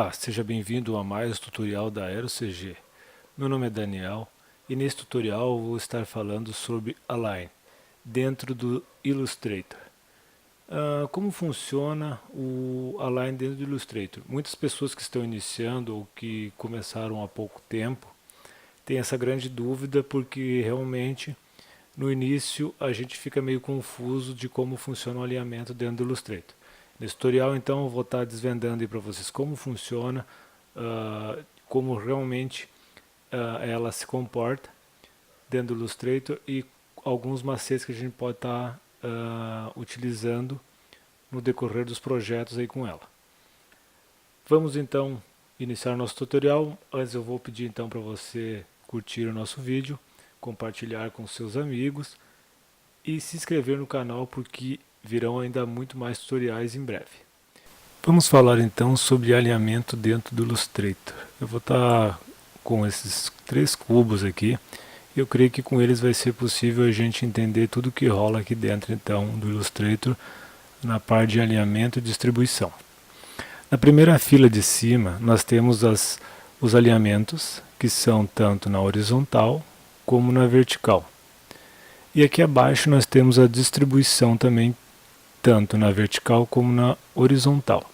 Olá, seja bem-vindo a mais um tutorial da AeroCG. Meu nome é Daniel e nesse tutorial eu vou estar falando sobre Align dentro do Illustrator. Como funciona o Align dentro do Illustrator? Muitas pessoas que estão iniciando ou que começaram há pouco tempo têm essa grande dúvida porque realmente no início a gente fica meio confuso de como funciona o alinhamento dentro do Illustrator. Nesse tutorial então eu vou estar desvendando para vocês como funciona, como realmente ela se comporta dentro do Illustrator e alguns macetes que a gente pode estar utilizando no decorrer dos projetos aí com ela. Vamos então iniciar nosso tutorial. Antes eu vou pedir então para você curtir o nosso vídeo, compartilhar com seus amigos e se inscrever no canal porque virão ainda muito mais tutoriais em breve. Vamos falar então sobre alinhamento dentro do Illustrator. Eu vou estar com esses 3 cubos aqui. Eu creio que com eles vai ser possível a gente entender tudo que rola aqui dentro então do Illustrator na parte de alinhamento e distribuição. Na primeira fila de cima nós temos os alinhamentos que são tanto na horizontal como na vertical. E aqui abaixo nós temos a distribuição também, tanto na vertical como na horizontal.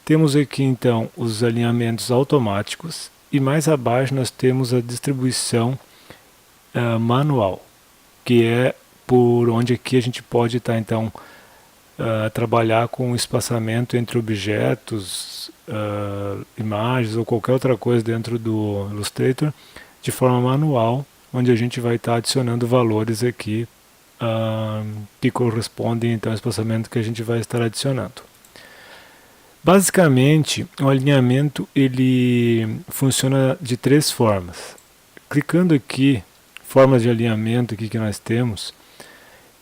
Temos aqui então os alinhamentos automáticos e mais abaixo nós temos a distribuição manual, que é por onde aqui a gente pode estar então trabalhar com o espaçamento entre objetos, imagens ou qualquer outra coisa dentro do Illustrator de forma manual, onde a gente vai estar adicionando valores aqui que correspondem então ao espaçamento que a gente vai estar adicionando. Basicamente, o alinhamento ele funciona de 3 formas. Clicando aqui, formas de alinhamento aqui que nós temos,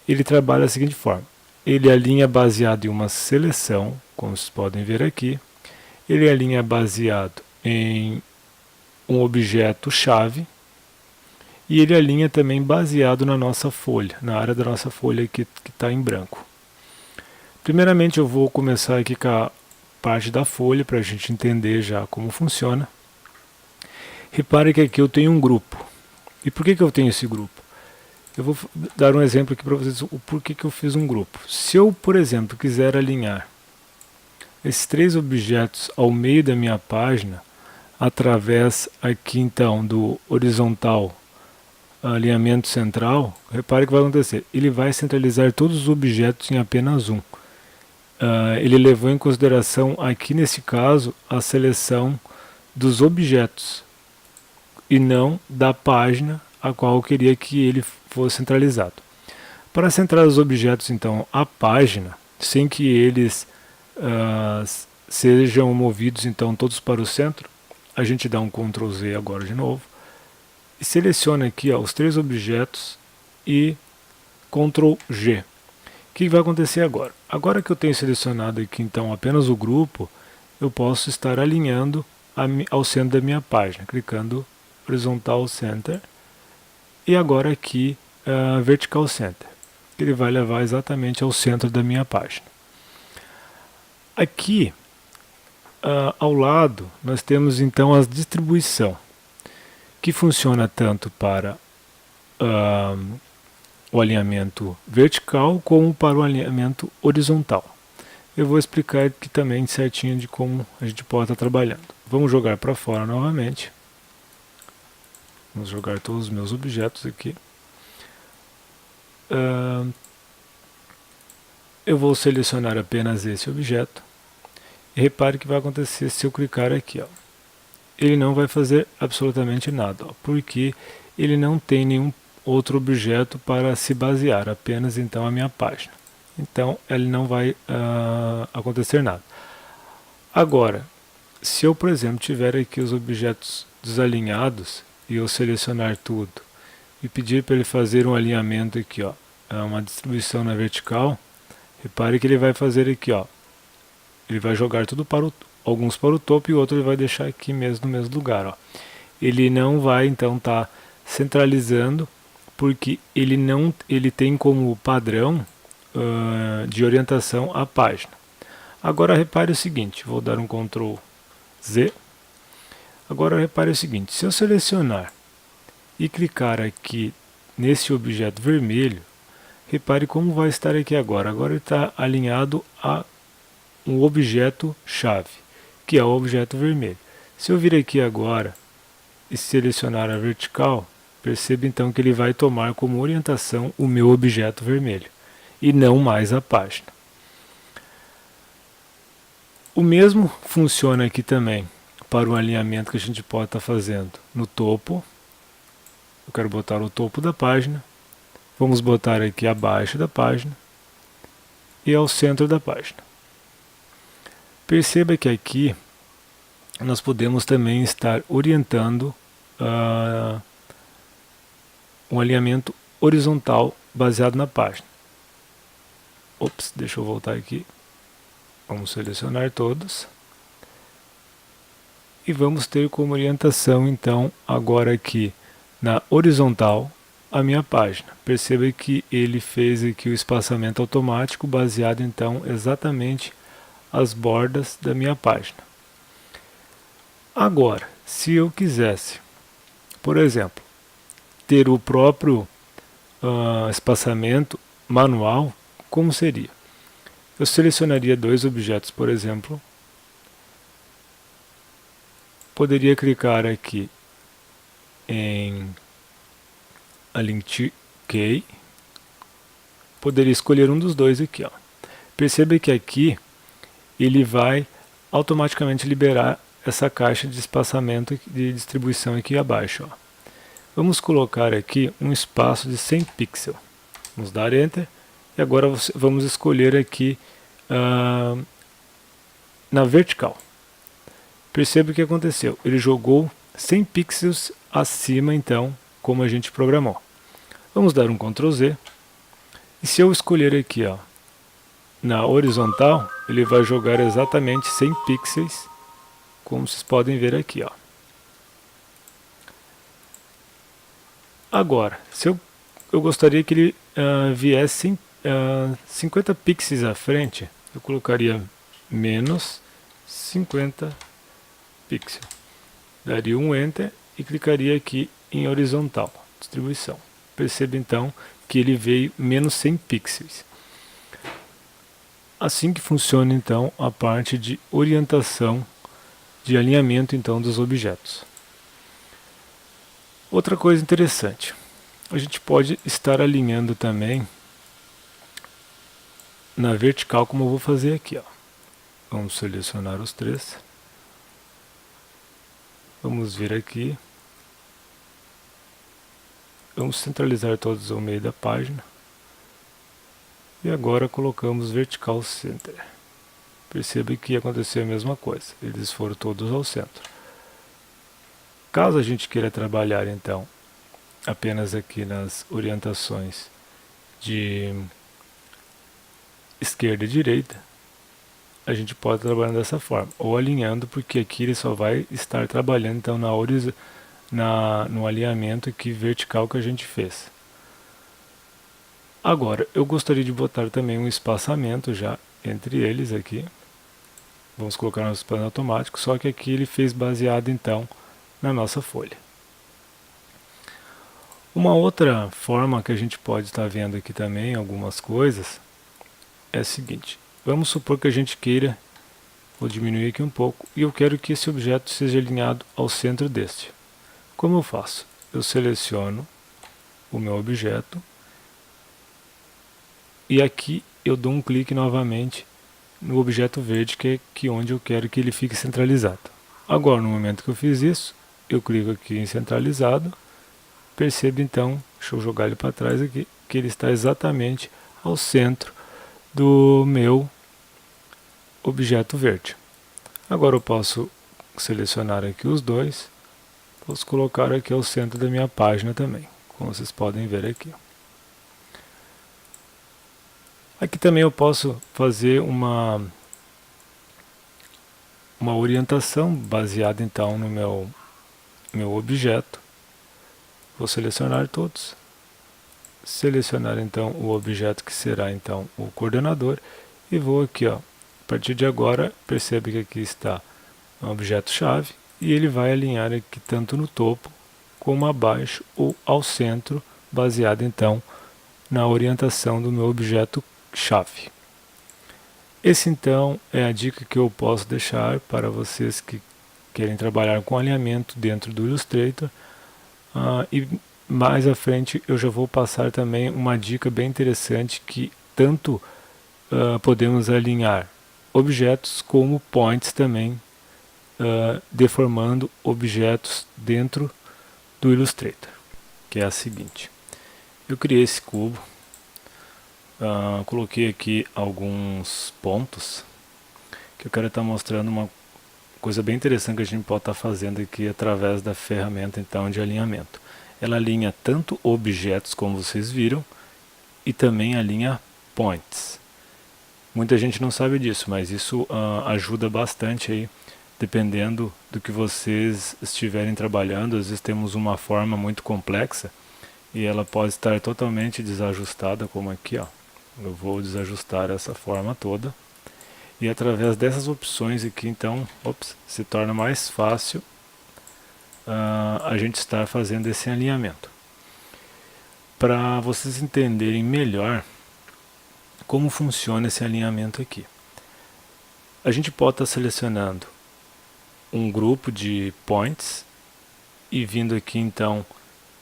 ele trabalha da seguinte forma. Ele alinha baseado em uma seleção, como vocês podem ver aqui. Ele alinha baseado em um objeto-chave. E ele alinha também baseado na nossa folha, na área da nossa folha que está em branco. Primeiramente eu vou começar aqui com a parte da folha para a gente entender já como funciona. Repare que aqui eu tenho um grupo. E por que eu tenho esse grupo? Eu vou dar um exemplo aqui para vocês o porquê que eu fiz um grupo. Se eu, por exemplo, quiser alinhar esses 3 objetos ao meio da minha página, através aqui então do horizontal alinhamento central, repare o que vai acontecer. Ele vai centralizar todos os objetos em apenas um. Ele levou em consideração aqui nesse caso a seleção dos objetos e não da página a qual eu queria que ele fosse centralizado. Para centrar os objetos então à página, sem que eles sejam movidos então todos para o centro, a gente dá um Ctrl Z agora de novo e seleciona aqui os 3 objetos e Ctrl G. O que vai acontecer agora? Agora que eu tenho selecionado aqui então apenas o grupo, eu posso estar alinhando ao centro da minha página, clicando Horizontal Center e agora aqui Vertical Center. Ele vai levar exatamente ao centro da minha página. Aqui ao lado nós temos então a distribuição, que funciona tanto para o alinhamento vertical como para o alinhamento horizontal. Eu vou explicar aqui também certinho de como a gente pode estar trabalhando. Vamos jogar para fora novamente. Vamos jogar todos os meus objetos aqui. Eu vou selecionar apenas esse objeto. E repare o que vai acontecer se eu clicar aqui. Ele não vai fazer absolutamente nada, porque ele não tem nenhum outro objeto para se basear, apenas então a minha página. Então ele não vai acontecer nada. Agora, se eu, por exemplo, tiver aqui os objetos desalinhados e eu selecionar tudo e pedir para ele fazer um alinhamento aqui, uma distribuição na vertical, repare que ele vai fazer aqui, ele vai jogar tudo para alguns para o topo e outro ele vai deixar aqui mesmo no mesmo lugar. Ele não vai então estar centralizando, porque ele tem como padrão de orientação a página. Agora repare o seguinte, vou dar um Ctrl Z. Agora repare o seguinte, se eu selecionar e clicar aqui nesse objeto vermelho, repare como vai estar aqui agora. Agora ele está alinhado a um objeto chave, que é o objeto vermelho. Se eu vir aqui agora e selecionar a vertical, perceba então que ele vai tomar como orientação o meu objeto vermelho e não mais a página. O mesmo funciona aqui também para o alinhamento que a gente pode estar fazendo no topo. Eu quero botar o topo da página, vamos botar aqui abaixo da página e ao centro da página. Perceba que aqui nós podemos também estar orientando um alinhamento horizontal baseado na página. Ops, deixa eu voltar aqui. Vamos selecionar todos. E vamos ter como orientação, então, agora aqui na horizontal, a minha página. Perceba que ele fez aqui o espaçamento automático baseado, então, exatamente as bordas da minha página. Agora, se eu quisesse, por exemplo, ter o próprio espaçamento manual, como seria? Eu selecionaria dois objetos, por exemplo. Poderia clicar aqui em Align Key. Poderia escolher um dos dois aqui. Ó. Perceba que aqui ele vai automaticamente liberar essa caixa de espaçamento de distribuição aqui abaixo. Ó. Vamos colocar aqui um espaço de 100 pixels. Vamos dar Enter. E agora vamos escolher aqui na vertical. Perceba o que aconteceu. Ele jogou 100 pixels acima, então, como a gente programou. Vamos dar um Ctrl Z. E se eu escolher aqui, ó, na horizontal, ele vai jogar exatamente 100 pixels, como vocês podem ver aqui, ó. Agora, se eu gostaria que ele viesse 50 pixels à frente, eu colocaria menos 50 pixels. Daria um Enter e clicaria aqui em horizontal, distribuição. Perceba então que ele veio menos 100 pixels. Assim que funciona então a parte de orientação, de alinhamento então dos objetos. Outra coisa interessante, a gente pode estar alinhando também na vertical, como eu vou fazer aqui. Ó. Vamos selecionar os três. Vamos vir aqui. Vamos centralizar todos ao meio da página. E agora colocamos Vertical Center. Perceba que aconteceu a mesma coisa. Eles foram todos ao centro. Caso a gente queira trabalhar então apenas aqui nas orientações de esquerda e direita, a gente pode trabalhar dessa forma, ou alinhando, porque aqui ele só vai estar trabalhando então no alinhamento aqui vertical que a gente fez. Agora, eu gostaria de botar também um espaçamento já entre eles aqui. Vamos colocar no espaçamento automático, só que aqui ele fez baseado então na nossa folha. Uma outra forma que a gente pode estar vendo aqui também, algumas coisas, é a seguinte. Vamos supor que a gente queira, vou diminuir aqui um pouco, e eu quero que esse objeto seja alinhado ao centro deste. Como eu faço? Eu seleciono o meu objeto, e aqui eu dou um clique novamente no objeto verde, que é aqui onde eu quero que ele fique centralizado. Agora, no momento que eu fiz isso, eu clico aqui em centralizado. Perceba então, deixa eu jogar ele para trás aqui, que ele está exatamente ao centro do meu objeto verde. Agora eu posso selecionar aqui os dois, posso colocar aqui ao centro da minha página também, como vocês podem ver aqui. Aqui também eu posso fazer uma orientação baseada então no meu objeto. Vou selecionar todos. Selecionar então o objeto que será então o coordenador e vou aqui, ó. A partir de agora, percebe que aqui está um objeto-chave, e ele vai alinhar aqui tanto no topo como abaixo ou ao centro, baseado então na orientação do meu objeto-chave. Esse então é a dica que eu posso deixar para vocês que querem trabalhar com alinhamento dentro do Illustrator. E mais à frente eu já vou passar também uma dica bem interessante que tanto podemos alinhar objetos como points também, deformando objetos dentro do Illustrator, que é a seguinte. Eu criei esse cubo, coloquei aqui alguns pontos, que eu quero estar mostrando uma coisa bem interessante que a gente pode estar fazendo aqui através da ferramenta então de alinhamento. Ela alinha tanto objetos, como vocês viram, e também alinha points. Muita gente não sabe disso, mas isso ajuda bastante aí, dependendo do que vocês estiverem trabalhando. Às vezes temos uma forma muito complexa e ela pode estar totalmente desajustada, como aqui, ó. Eu vou desajustar essa forma toda. E através dessas opções aqui, então, se torna mais fácil a gente estar fazendo esse alinhamento. Para vocês entenderem melhor como funciona esse alinhamento aqui. A gente pode estar selecionando um grupo de points e vindo aqui então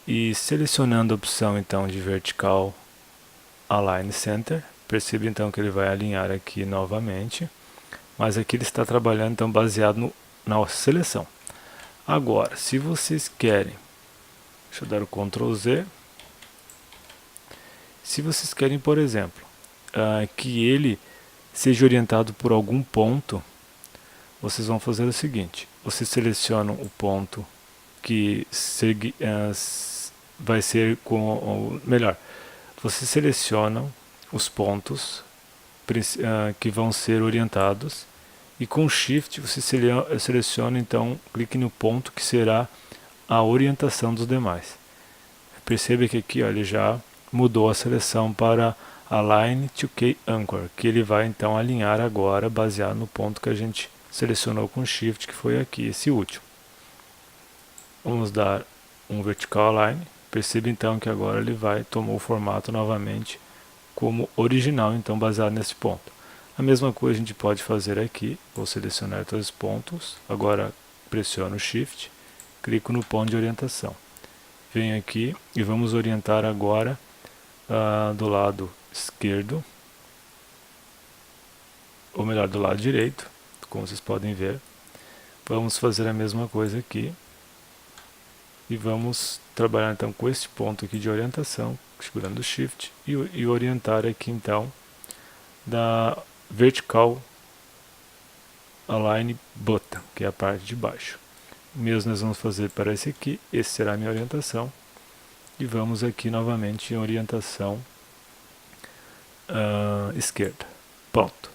e selecionando a opção então de vertical align center. Perceba então que ele vai alinhar aqui novamente, mas aqui ele está trabalhando então baseado na seleção. Agora, se vocês querem, deixa eu dar o Ctrl Z, se vocês querem, por exemplo, que ele seja orientado por algum ponto, vocês vão fazer o seguinte: vocês selecionam o ponto que vai ser com, melhor, vocês selecionam os pontos que vão ser orientados e com Shift você seleciona, então clique no ponto que será a orientação dos demais. Perceba que aqui, ó, ele já mudou a seleção para Align to Key Anchor, que ele vai então alinhar agora baseado no ponto que a gente selecionou com Shift, que foi aqui, esse último. Vamos dar um Vertical Align. Perceba então que agora ele tomou o formato novamente como original, então baseado nesse ponto. A mesma coisa a gente pode fazer aqui. Vou selecionar todos os pontos, agora pressiono o Shift, clico no ponto de orientação. Venho aqui e vamos orientar agora do lado esquerdo, ou melhor, do lado direito, como vocês podem ver. Vamos fazer a mesma coisa aqui. E vamos trabalhar então com esse ponto aqui de orientação, segurando o Shift, e orientar aqui então da Vertical Align Button, que é a parte de baixo. O mesmo nós vamos fazer para esse aqui, esse será a minha orientação. E vamos aqui novamente em orientação esquerda. Pronto.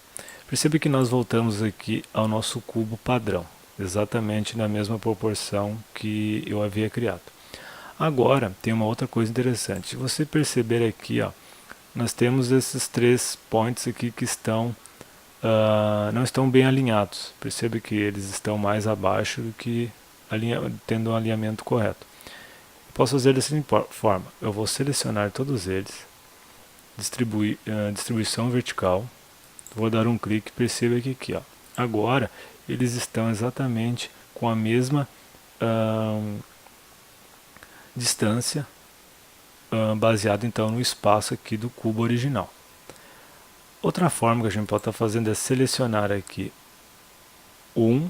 Perceba que nós voltamos aqui ao nosso cubo padrão, exatamente na mesma proporção que eu havia criado. Agora, tem uma outra coisa interessante. Se você perceber aqui, ó, nós temos esses 3 points aqui que não estão bem alinhados. Perceba que eles estão mais abaixo do que tendo um alinhamento correto. Posso fazer dessa forma. Eu vou selecionar todos eles, distribuição vertical, vou dar um clique, perceba que aqui, ó, agora eles estão exatamente com a mesma distância, baseado então no espaço aqui do cubo original. Outra forma que a gente pode estar fazendo é selecionar aqui um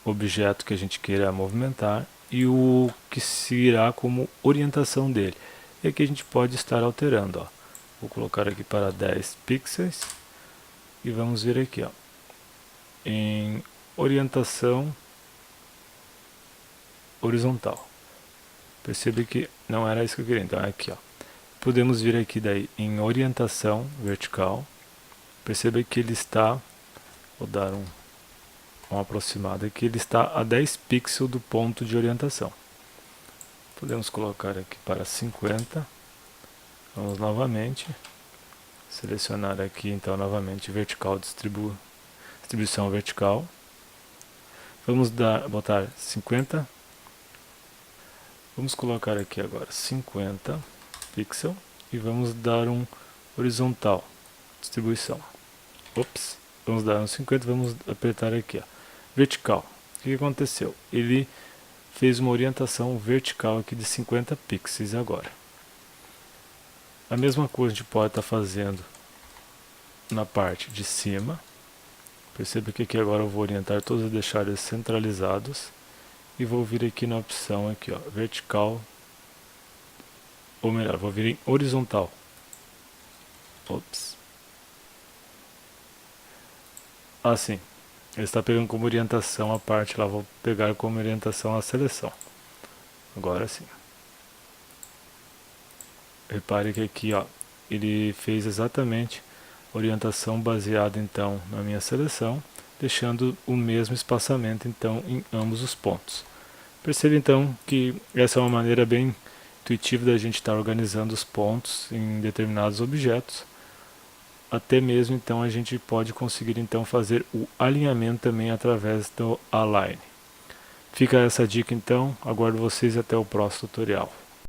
objeto que a gente queira movimentar e o que se irá como orientação dele. E aqui a gente pode estar alterando, ó. Vou colocar aqui para 10 pixels e vamos ver aqui, ó, em orientação horizontal. Percebe que não era isso que eu queria, então é aqui, ó. Podemos vir aqui daí em orientação vertical. Perceba que ele está, vou dar uma aproximada aqui, ele está a 10 pixels do ponto de orientação. Podemos colocar aqui para 50. Vamos novamente selecionar aqui então novamente vertical, distribuição vertical. Vamos botar 50. Vamos colocar aqui agora 50 pixels e vamos dar um horizontal distribuição. Ops, vamos dar um 50, vamos apertar aqui, ó, vertical. O que aconteceu? Ele fez uma orientação vertical aqui de 50 pixels agora. A mesma coisa a gente pode estar fazendo na parte de cima. Perceba que aqui agora eu vou orientar todos e deixar eles centralizados. E vou vir aqui na opção aqui, ó, vertical, ou melhor, vou vir em horizontal. Ops. Assim, ele está pegando como orientação a parte lá, vou pegar como orientação a seleção. Agora sim. Repare que aqui, ó, ele fez exatamente orientação baseada então na minha seleção, deixando o mesmo espaçamento então em ambos os pontos. Perceba então que essa é uma maneira bem intuitiva da gente estar organizando os pontos em determinados objetos. Até mesmo então a gente pode conseguir então fazer o alinhamento também através do Align. Fica essa dica então, aguardo vocês até o próximo tutorial.